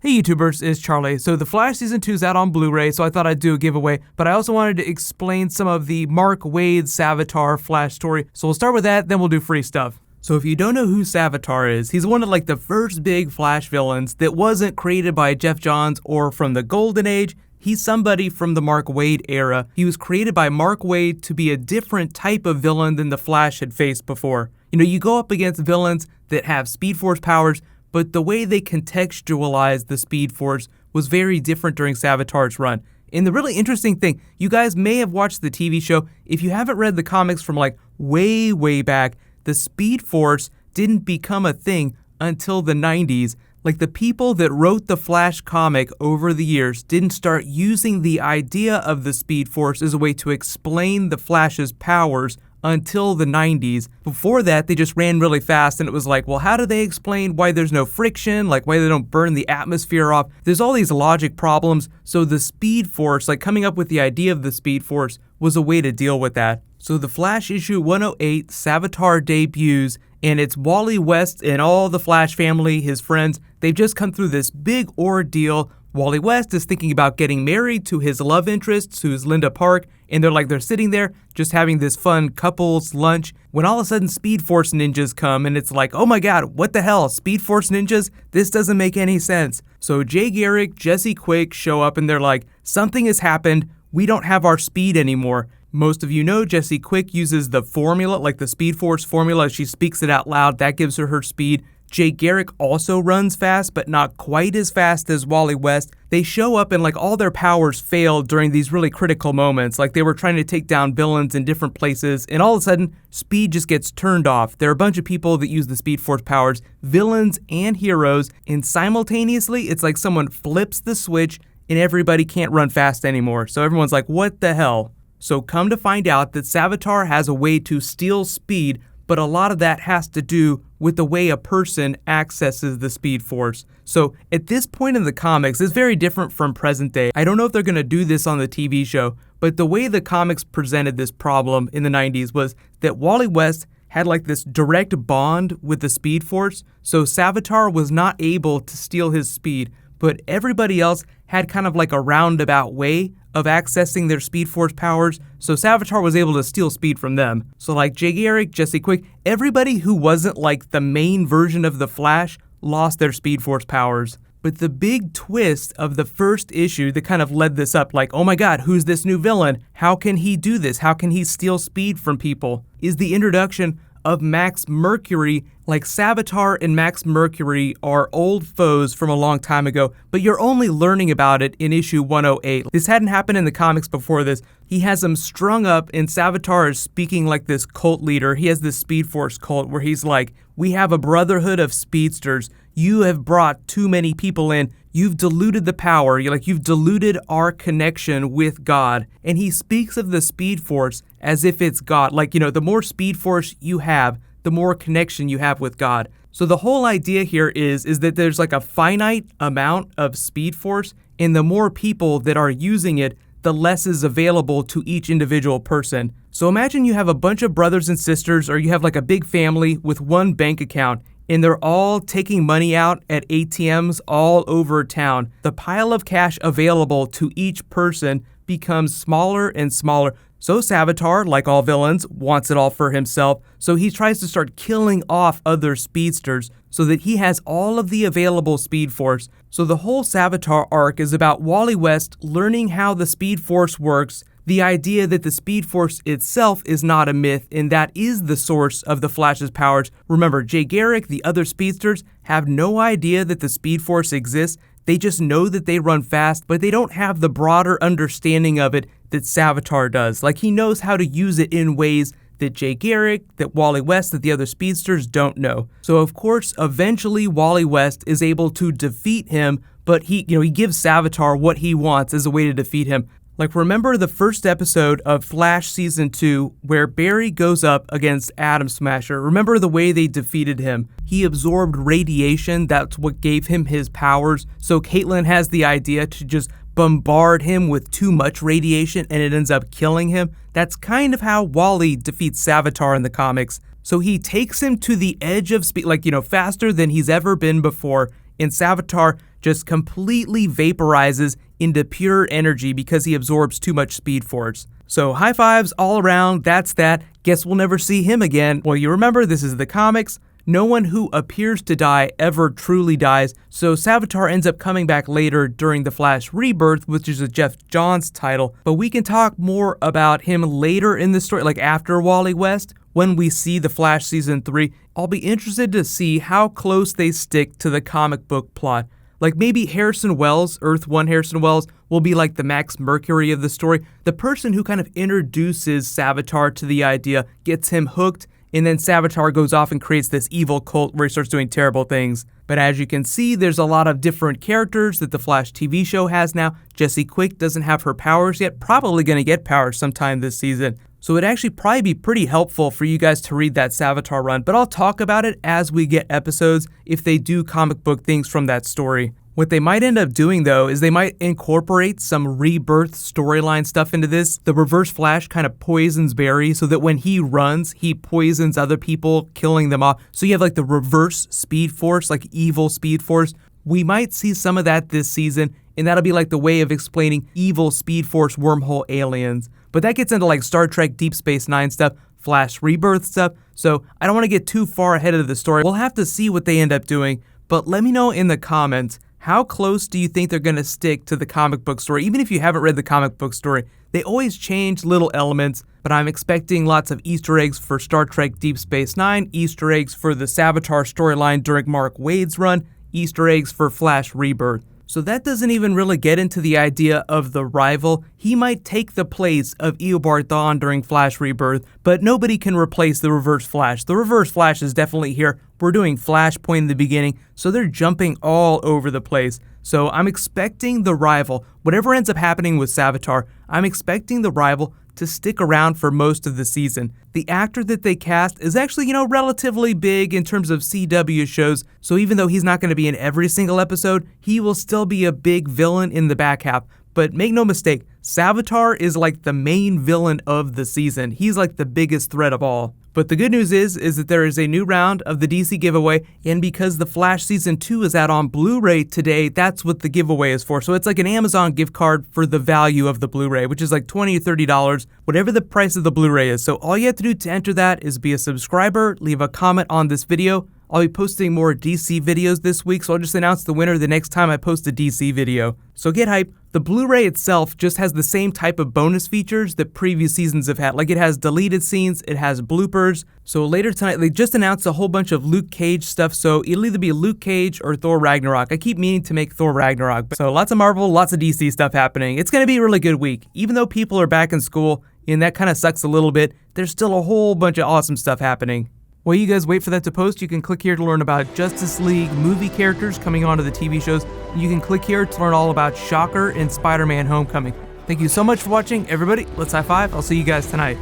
Hey YouTubers, it's Charlie. So The Flash Season 2 is out on Blu-ray, so I thought I'd do a giveaway, but I also wanted to explain some of the Mark Waid Savitar Flash story. So we'll start with that, then we'll do free stuff. So if you don't know who Savitar is, he's one of the first big Flash villains that wasn't created by Jeff Johns or from the Golden Age. He's somebody from the Mark Waid era. He was created by Mark Waid to be a different type of villain than the Flash had faced before. You go up against villains that have Speed Force powers, but the way they contextualized the Speed Force was very different during Savitar's run. And the really interesting thing, you guys may have watched the TV show. If you haven't read the comics from way back, the Speed Force didn't become a thing until the 90s. The people that wrote the Flash comic over the years didn't start using the idea of the Speed Force as a way to explain the Flash's powers until the 90s. Before that, they just ran really fast, and it was well, how do they explain why there's no friction, why they don't burn the atmosphere off? There's all these logic problems, so the Speed Force, coming up with the idea of the Speed Force, was a way to deal with that. So the Flash issue 108, Savitar debuts, and it's Wally West and all the Flash family, his friends. They've just come through this big ordeal. Wally West is thinking about getting married to his love interest, who's Linda Park, and they're sitting there just having this fun couples lunch when all of a sudden Speed Force ninjas come, and it's oh my god, what the hell, Speed Force ninjas? This doesn't make any sense. So Jay Garrick, Jesse Quick show up, and they're something has happened, we don't have our speed anymore. Most of you know Jesse Quick uses the formula, the Speed Force formula. She speaks it out loud, that gives her speed. Jay Garrick also runs fast, but not quite as fast as Wally West. They show up and all their powers failed during these really critical moments. They were trying to take down villains in different places, and all of a sudden, speed just gets turned off. There are a bunch of people that use the Speed Force powers, villains and heroes, and simultaneously, it's someone flips the switch and everybody can't run fast anymore. So everyone's what the hell? So come to find out that Savitar has a way to steal speed, but a lot of that has to do with the way a person accesses the Speed Force. So at this point in the comics, it's very different from present day. I don't know if they're going to do this on the TV show, but the way the comics presented this problem in the 90s was that Wally West had this direct bond with the Speed Force, so Savitar was not able to steal his speed, but everybody else had kind of a roundabout way of accessing their Speed Force powers, so Savitar was able to steal speed from them. So Jay Garrick, Jesse Quick, everybody who wasn't the main version of the Flash lost their Speed Force powers. But the big twist of the first issue that kind of led this up, oh my god, who's this new villain? How can he do this? How can he steal speed from people? Is the introduction of Max Mercury. Savitar and Max Mercury are old foes from a long time ago, but you're only learning about it in issue 108. This hadn't happened in the comics before this. He has them strung up, and Savitar is speaking like this cult leader. He has this Speed Force cult where he's we have a brotherhood of speedsters. You have brought too many people in. You've diluted the power. You've diluted our connection with God. And he speaks of the Speed Force as if it's God. The more Speed Force you have, the more connection you have with God. So the whole idea here is that there's a finite amount of Speed Force, and the more people that are using it, the less is available to each individual person. So imagine you have a bunch of brothers and sisters, or you have a big family with one bank account, and they're all taking money out at ATMs all over town. The pile of cash available to each person becomes smaller and smaller. So Savitar, like all villains, wants it all for himself, so he tries to start killing off other speedsters so that he has all of the available Speed Force. So the whole Savitar arc is about Wally West learning how the Speed Force works, the idea that the Speed Force itself is not a myth, and that is the source of the Flash's powers. Remember, Jay Garrick, the other speedsters, have no idea that the Speed Force exists. They just know that they run fast, but they don't have the broader understanding of it that Savitar does. He knows how to use it in ways that Jay Garrick, that Wally West, that the other speedsters don't know. So of course, eventually Wally West is able to defeat him, but he gives Savitar what he wants as a way to defeat him. Remember the first episode of Flash Season 2 where Barry goes up against Atom Smasher? Remember the way they defeated him? He absorbed radiation, that's what gave him his powers. So Caitlin has the idea to just bombard him with too much radiation and it ends up killing him. That's kind of how Wally defeats Savitar in the comics. So he takes him to the edge of speed, faster than he's ever been before, and Savitar just completely vaporizes into pure energy because he absorbs too much speed force. So high fives all around, that's that. Guess we'll never see him again. Well, you remember, this is the comics. No one who appears to die ever truly dies, so Savitar ends up coming back later during the Flash Rebirth, which is a Jeff Johns title, but we can talk more about him later in the story, like after Wally West, when we see the Flash Season 3. I'll be interested to see how close they stick to the comic book plot. Like maybe Harrison Wells, Earth 1 Harrison Wells, will be like the Max Mercury of the story, the person who kind of introduces Savitar to the idea, gets him hooked, and then Savitar goes off and creates this evil cult where he starts doing terrible things. But as you can see, there's a lot of different characters that the Flash TV show has now. Jessie Quick doesn't have her powers yet, probably going to get powers sometime this season. So it'd actually probably be pretty helpful for you guys to read that Savitar run, but I'll talk about it as we get episodes if they do comic book things from that story. What they might end up doing, though, is they might incorporate some rebirth storyline stuff into this. The Reverse Flash kind of poisons Barry so that when he runs, he poisons other people, killing them off. So you have like the reverse Speed Force, like evil Speed Force. We might see some of that this season, and that'll be like the way of explaining evil Speed Force wormhole aliens. But that gets into like Star Trek Deep Space Nine stuff, Flash Rebirth stuff, so I don't want to get too far ahead of the story. We'll have to see what they end up doing, but let me know in the comments, how close do you think they're going to stick to the comic book story? Even if you haven't read the comic book story, they always change little elements, but I'm expecting lots of Easter eggs for Star Trek Deep Space Nine, Easter eggs for the Savitar storyline during Mark Waid's run, Easter eggs for Flash Rebirth. So that doesn't even really get into the idea of the rival. He might take the place of Eobard Thawne during Flash Rebirth, but nobody can replace the Reverse Flash. The Reverse Flash is definitely here. We're doing Flashpoint in the beginning, so they're jumping all over the place. So I'm expecting the rival, whatever ends up happening with Savitar, I'm expecting the rival to stick around for most of the season. The actor that they cast is actually, relatively big in terms of CW shows, so even though he's not going to be in every single episode, he will still be a big villain in the back half. But make no mistake, Savitar is like the main villain of the season. He's like the biggest threat of all. But the good news is that there is a new round of the DC giveaway, and because the Flash Season 2 is out on Blu-ray today, that's what the giveaway is for. So it's like an Amazon gift card for the value of the Blu-ray, which is like $20 or $30, whatever the price of the Blu-ray is. So all you have to do to enter that is be a subscriber, leave a comment on this video. I'll be posting more DC videos this week, so I'll just announce the winner the next time I post a DC video. So get hype. The Blu-ray itself just has the same type of bonus features that previous seasons have had. Like it has deleted scenes, it has bloopers. So later tonight, they just announced a whole bunch of Luke Cage stuff, so it'll either be Luke Cage or Thor Ragnarok. I keep meaning to make Thor Ragnarok. So lots of Marvel, lots of DC stuff happening. It's going to be a really good week. Even though people are back in school, and that kind of sucks a little bit, there's still a whole bunch of awesome stuff happening. While you guys wait for that to post, you can click here to learn about Justice League movie characters coming onto the TV shows. You can click here to learn all about Shocker and Spider-Man Homecoming. Thank you so much for watching, everybody. Let's high five. I'll see you guys tonight.